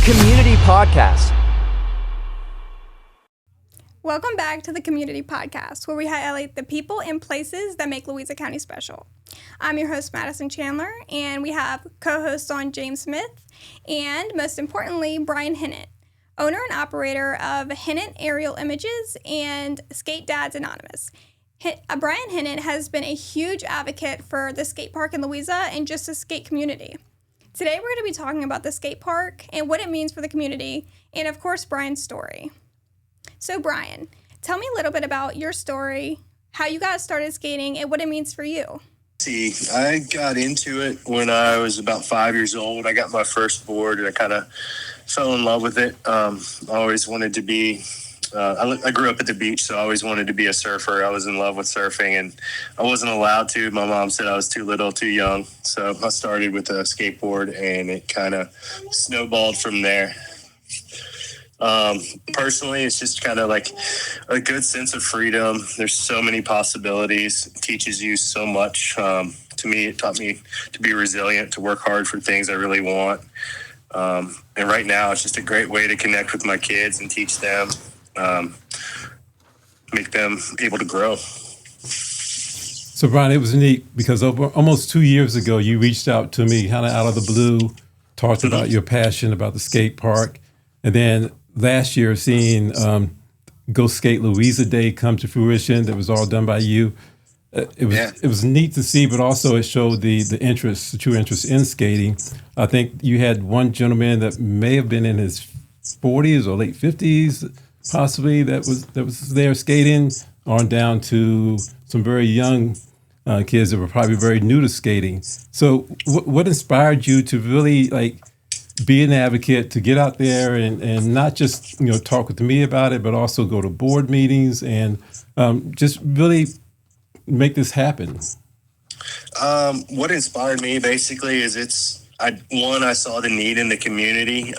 Community Podcast. Welcome back to the Community Podcast, where we highlight the people and places that make Louisa County special. I'm your host, Madison Chandler, and we have co-hosts on James Smith and, most importantly, Bryan Hinnant, owner and operator of Hinnant Aerial Images and Skate Dads Anonymous. Bryan Hinnant has been a huge advocate for the skate park in Louisa and just the skate community. Today, we're going to be talking about the skate park and what it means for the community, and of course, Bryan's story. So, Bryan, tell me a little bit about your story, how you got started skating, and what it means for you. I got into it when I was about 5 years old. I got my first board, and I kind of fell in love with it. I always wanted to be I grew up at the beach, so I always wanted to be a surfer. I was in love with surfing, and I wasn't allowed to. My mom said I was too little, too young. So I started with a skateboard, and it kind of snowballed from there. Personally, it's just kind of like a good sense of freedom. There's so many possibilities. It teaches you so much. To me, it taught me to be resilient, to work hard for things I really want. And right now, it's just a great way to connect with my kids and teach them. Make them able to grow. So, Bryan, it was neat because almost 2 years ago, you reached out to me kind of out of the blue, talked about your passion about the skate park. And then last year, seeing Go Skate Louisa Day come to fruition, that was all done by you. It was neat to see, but also it showed the true interest in skating. I think you had one gentleman that may have been in his 40s or late 50s, possibly, that was there skating, on down to some very young kids that were probably very new to skating. So what inspired you to really be an advocate, to get out there and not just talk to me about it, but also go to board meetings and just really make this happen? What inspired me basically is I saw the need in the community.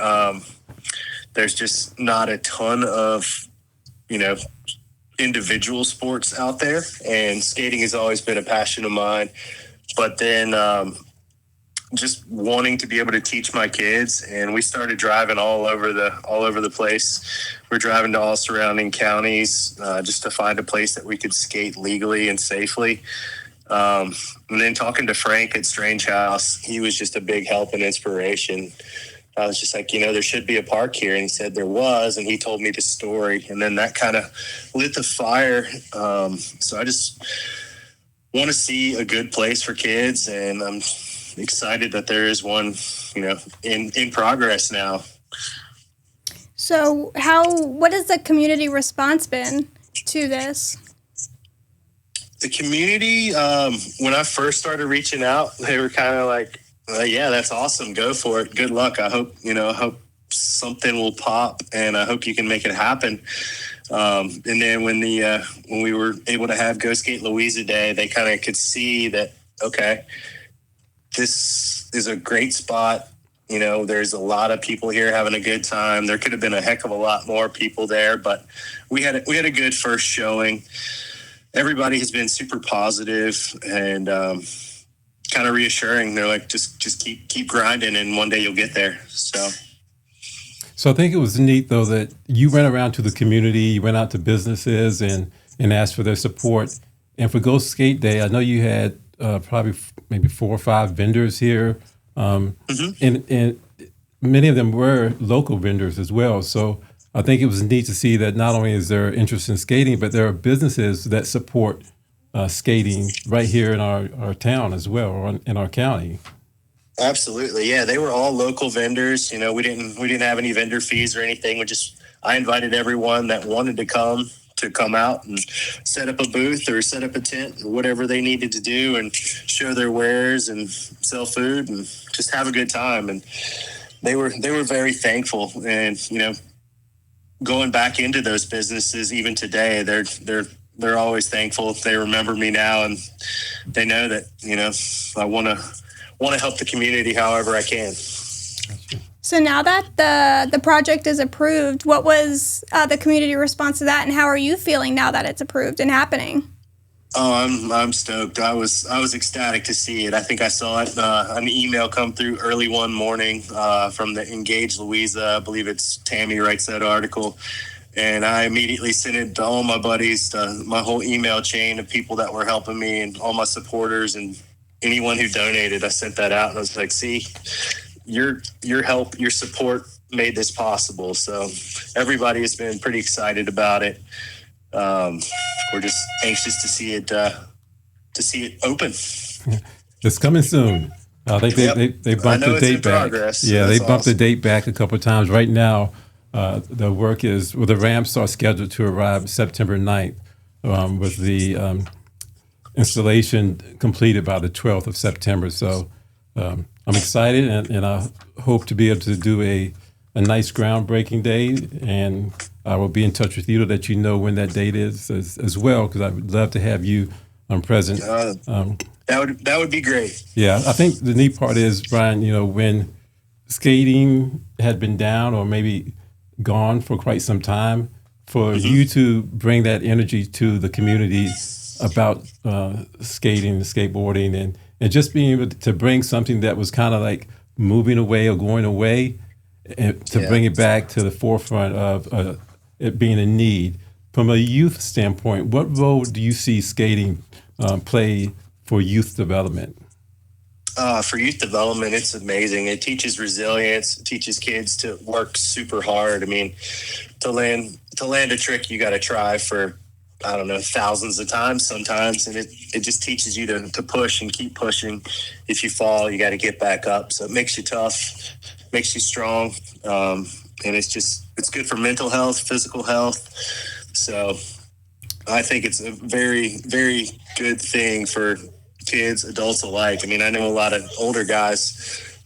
There's just not a ton of, individual sports out there, and skating has always been a passion of mine. But then just wanting to be able to teach my kids, and we started driving all over the place. We're driving to all surrounding counties just to find a place that we could skate legally and safely. And then talking to Frank at Strange House, he was just a big help and inspiration. I was just like, there should be a park here. And he said there was, and he told me the story. And then that kind of lit the fire. So I just want to see a good place for kids. And I'm excited that there is one, in progress now. So what has the community response been to this? The community, when I first started reaching out, they were kind of like, yeah, that's awesome. Go for it. Good luck. I hope something will pop, and I hope you can make it happen. And then when we were able to have Go Skate Louisa Day, they kind of could see that, okay, this is a great spot. There's a lot of people here having a good time. There could have been a heck of a lot more people there, but we had a good first showing. Everybody has been super positive and kind of reassuring. They're like, just keep grinding, and one day you'll get there. So I think it was neat, though, that you went around to the community, you went out to businesses and asked for their support. And for Go Skate Day, I know you had probably maybe 4 or 5 vendors here, and many of them were local vendors as well. So I think it was neat to see that not only is there interest in skating, but there are businesses that support skating right here in our town as well, or in our county. Absolutely. Yeah. They were all local vendors. We didn't have any vendor fees or anything. I invited everyone that wanted to come out and set up a booth or set up a tent or whatever they needed to do, and show their wares and sell food and just have a good time. And they were very thankful. And, going back into those businesses, even today, they're always thankful. They remember me now, and they know that, I want to help the community however I can. So now that the project is approved, what was the community response to that, and how are you feeling now that it's approved and happening? Oh, I'm stoked. I was ecstatic to see it. I think I saw it an email come through early one morning from the Engage Louisa. I believe it's Tammy writes that article, and I immediately sent it to all my buddies, to my whole email chain of people that were helping me, and all my supporters and anyone who donated. I sent that out, and I was like, "See, your help, your support made this possible." So everybody has been pretty excited about it. We're just anxious to see it open. It's coming soon. I think Yep. they I bumped know the it's in date back. progress, so Yeah, they that's bumped the awesome. date back a couple of times. Right now, the work is, well, the ramps are scheduled to arrive September 9th, with the installation completed by the 12th of September. So I'm excited, and I hope to be able to do a nice groundbreaking day. And I will be in touch with you to let you know when that date is as well, because I would love to have you present. That would be great. Yeah, I think the neat part is, Bryan, when skating had been down or maybe gone for quite some time, for you to bring that energy to the community about skating and skateboarding, and just being able to bring something that was kind of like moving away or going away, and to Yeah. bring it back to the forefront of it being a need. From a youth standpoint, what role do you see skating play for youth development? For youth development, it's amazing. It teaches resilience. It teaches kids to work super hard. I mean, to land a trick, you got to try for, I don't know, thousands of times sometimes, and it just teaches you to push and keep pushing. If you fall, you got to get back up. So it makes you tough, makes you strong, and it's good for mental health, physical health. So I think it's a very, very good thing for kids, adults alike. I mean, I know a lot of older guys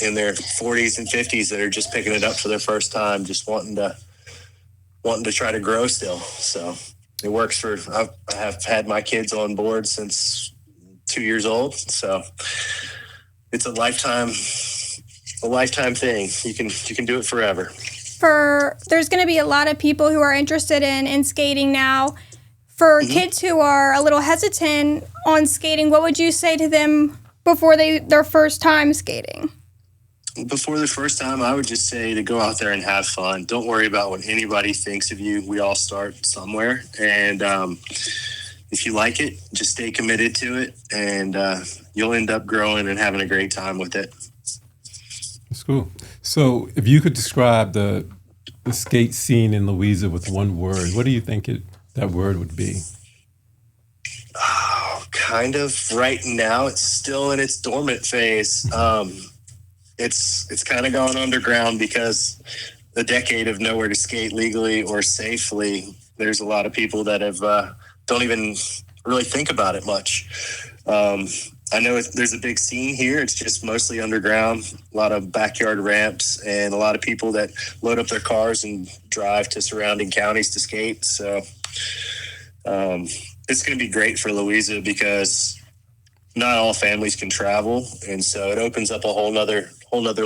in their 40s and 50s that are just picking it up for their first time, just wanting to try to grow still. So it works for. I have had my kids on board since 2 years old, so it's a lifetime thing. You can do it forever. There's going to be a lot of people who are interested in skating now. For kids who are a little hesitant on skating, what would you say to them before their first time skating? Before the first time, I would just say to go out there and have fun. Don't worry about what anybody thinks of you. We all start somewhere, and if you like it, just stay committed to it, and you'll end up growing and having a great time with it. That's cool. So, if you could describe the skate scene in Louisa with one word, what do you think that word would be? Oh, kind of. Right now, it's still in its dormant phase. It's kind of gone underground because the decade of nowhere to skate legally or safely. There's a lot of people that have don't even really think about it much. I know there's a big scene here. It's just mostly underground, a lot of backyard ramps, and a lot of people that load up their cars and drive to surrounding counties to skate. So it's going to be great for Louisa because not all families can travel, and so it opens up a whole nother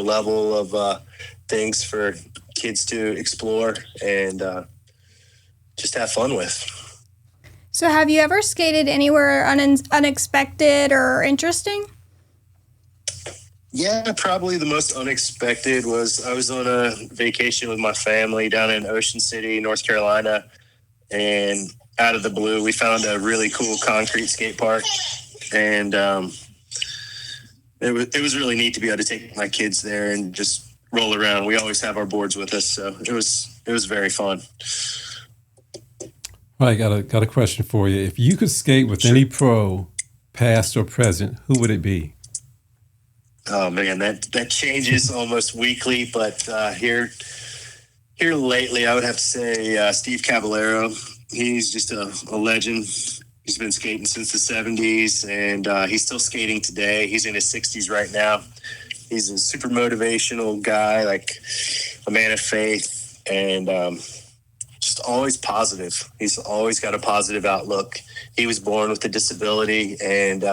level of things for kids to explore and just have fun with. So have you ever skated anywhere unexpected or interesting? Yeah, probably the most unexpected was I was on a vacation with my family down in Ocean City, North Carolina, and out of the blue, we found a really cool concrete skate park, and it was really neat to be able to take my kids there and just roll around. We always have our boards with us, so it was very fun. All right, got a question for you. If you could skate with any pro, past or present, who would it be? Oh man, that changes almost weekly, but here lately, I would have to say Steve Caballero. He's just a legend. He's been skating since the 70s, and he's still skating today. He's in his 60s right now. He's a super motivational guy, like a man of faith, and just always positive. He's always got a positive outlook. He was born with a disability, and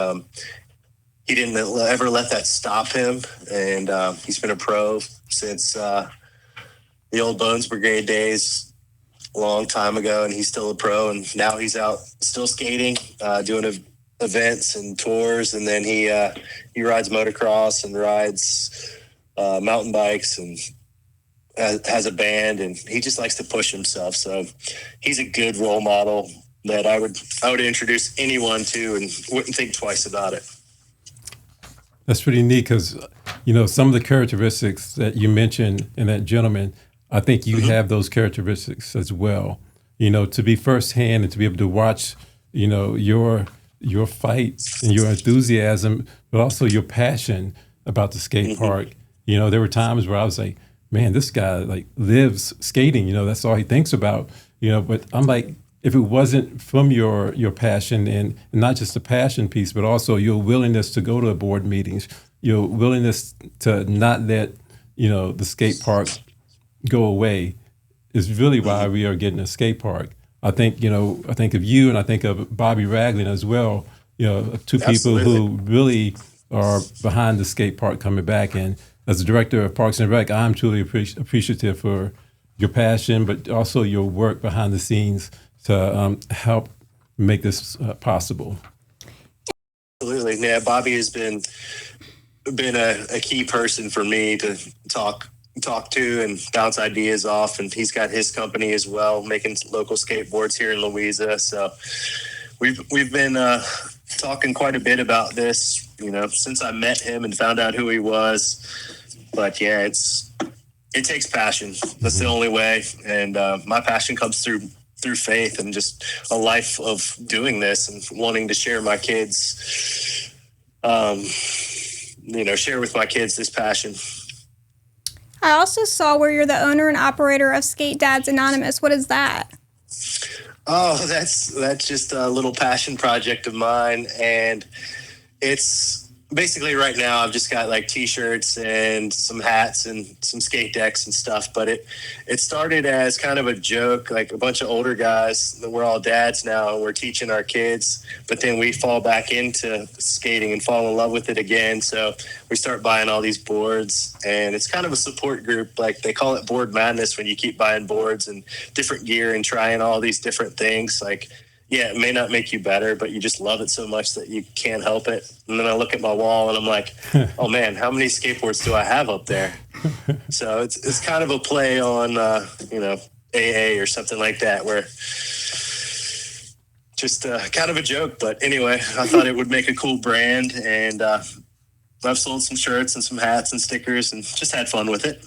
he didn't ever let that stop him. And he's been a pro since the old Bones Brigade days. a long time ago, and he's still a pro. And now he's out still skating, doing events and tours. And then he rides motocross and rides mountain bikes and has a band, and he just likes to push himself. So he's a good role model that I would introduce anyone to and wouldn't think twice about it. That's pretty neat because, some of the characteristics that you mentioned in that gentleman, I think you have those characteristics as well. To be firsthand and to be able to watch, your fight and your enthusiasm, but also your passion about the skate park. There were times where I was like, man, this guy like lives skating, that's all he thinks about, but I'm like, if it wasn't from your passion and not just the passion piece, but also your willingness to go to board meetings, your willingness to not let, the skate park go away is really why we are getting a skate park. I think of you and I think of Bobby Ragland as well, two people who really are behind the skate park coming back. And as the director of Parks and Rec, I'm truly appreciative for your passion, but also your work behind the scenes to help make this possible. Absolutely. Yeah, Bobby has been a key person for me to talk to and bounce ideas off, and he's got his company as well, making local skateboards here in Louisa. So we've been talking quite a bit about this, since I met him and found out who he was. But yeah, it takes passion. That's the only way, and my passion comes through faith and just a life of doing this and wanting to share my kids, share with my kids this passion. I also saw where you're the owner and operator of Skate Dads Anonymous. What is that? Oh, that's just a little passion project of mine, and it's basically right now I've just got like t-shirts and some hats and some skate decks and stuff, but it started as kind of a joke, like a bunch of older guys that we're all dads now and we're teaching our kids, but then we fall back into skating and fall in love with it again. So we start buying all these boards, and it's kind of a support group. Like they call it board madness when you keep buying boards and different gear and trying all these different things. Like, yeah, it may not make you better, but you just love it so much that you can't help it. And then I look at my wall and I'm like, oh man, how many skateboards do I have up there? So it's kind of a play on, AA or something like that, where just kind of a joke. But anyway, I thought it would make a cool brand, and I've sold some shirts and some hats and stickers and just had fun with it.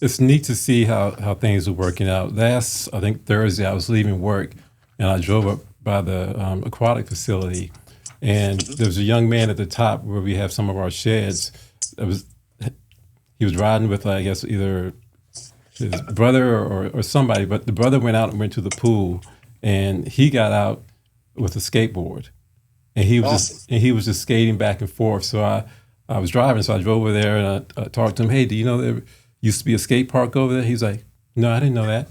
It's neat to see how things are working out. Last, I think Thursday, I was leaving work, and I drove up by the aquatic facility, and there was a young man at the top where we have some of our sheds. He was riding with, I guess, either his brother or somebody, but the brother went out and went to the pool, and he got out with a skateboard, and he was just skating back and forth. So I was driving, so I drove over there and I talked to him. Hey, do you know there used to be a skate park over there? He's like, no, I didn't know that.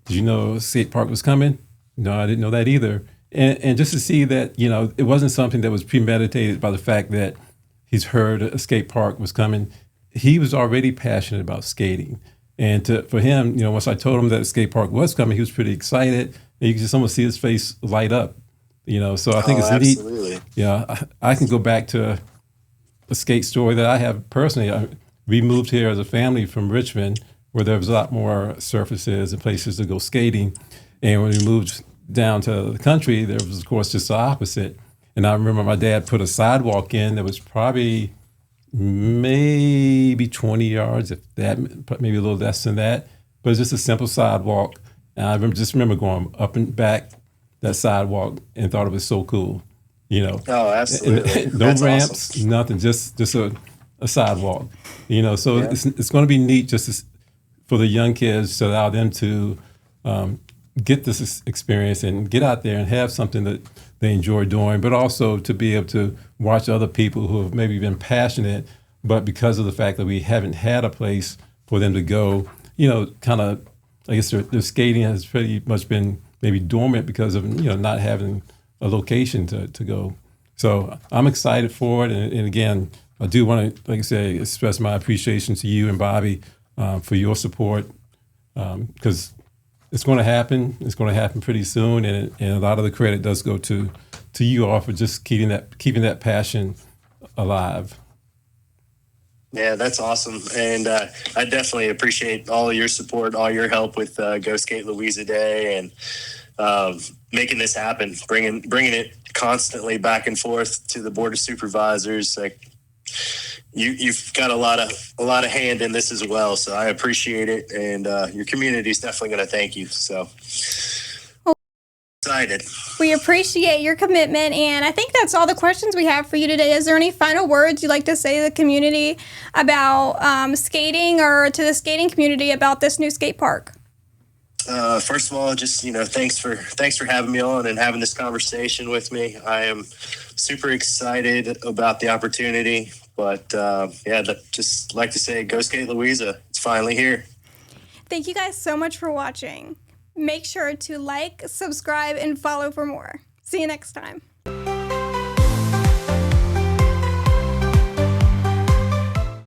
Did you know a skate park was coming? No, I didn't know that either. And just to see that, it wasn't something that was premeditated by the fact that he's heard a skate park was coming. He was already passionate about skating. And for him, once I told him that a skate park was coming, he was pretty excited. And you can just almost see his face light up, So I think it's absolutely neat. I can go back to a skate story that I have personally. We moved here as a family from Richmond, where there was a lot more surfaces and places to go skating. And when we moved down to the country, there was, of course, just the opposite. And I remember my dad put a sidewalk in that was probably maybe 20 yards, if that, maybe a little less than that. But it's just a simple sidewalk. And I remember going up and back that sidewalk and thought it was so cool, Oh, absolutely. No That's ramps, awesome. nothing, just a sidewalk, So yeah. It's going to be neat for the young kids to allow them to get this experience and get out there and have something that they enjoy doing, but also to be able to watch other people who have maybe been passionate, but because of the fact that we haven't had a place for them to go, kind of, I guess their skating has pretty much been maybe dormant because of, not having a location to go. So I'm excited for it. And again, I do want to, like I say, express my appreciation to you and Bobby for your support, because it's going to happen. It's going to happen pretty soon, and a lot of the credit does go to you all for just keeping that passion alive. Yeah, that's awesome. And I definitely appreciate all of your support, all your help with Go Skate Louisa Day, and making this happen, bringing it constantly back and forth to the board of supervisors. Like you've got a lot of hand in this as well. So I appreciate it. And your community is definitely going to thank you. So excited. We appreciate your commitment, and I think that's all the questions we have for you today. Is there any final words you'd like to say to the community about skating, or to the skating community about this new skate park? First of all, just thanks for having me on and having this conversation with me. I am super excited about the opportunity, but just like to say, Go Skate Louisa. It's finally here. Thank you guys so much for watching. Make sure to like, subscribe, and follow for more. See you next time.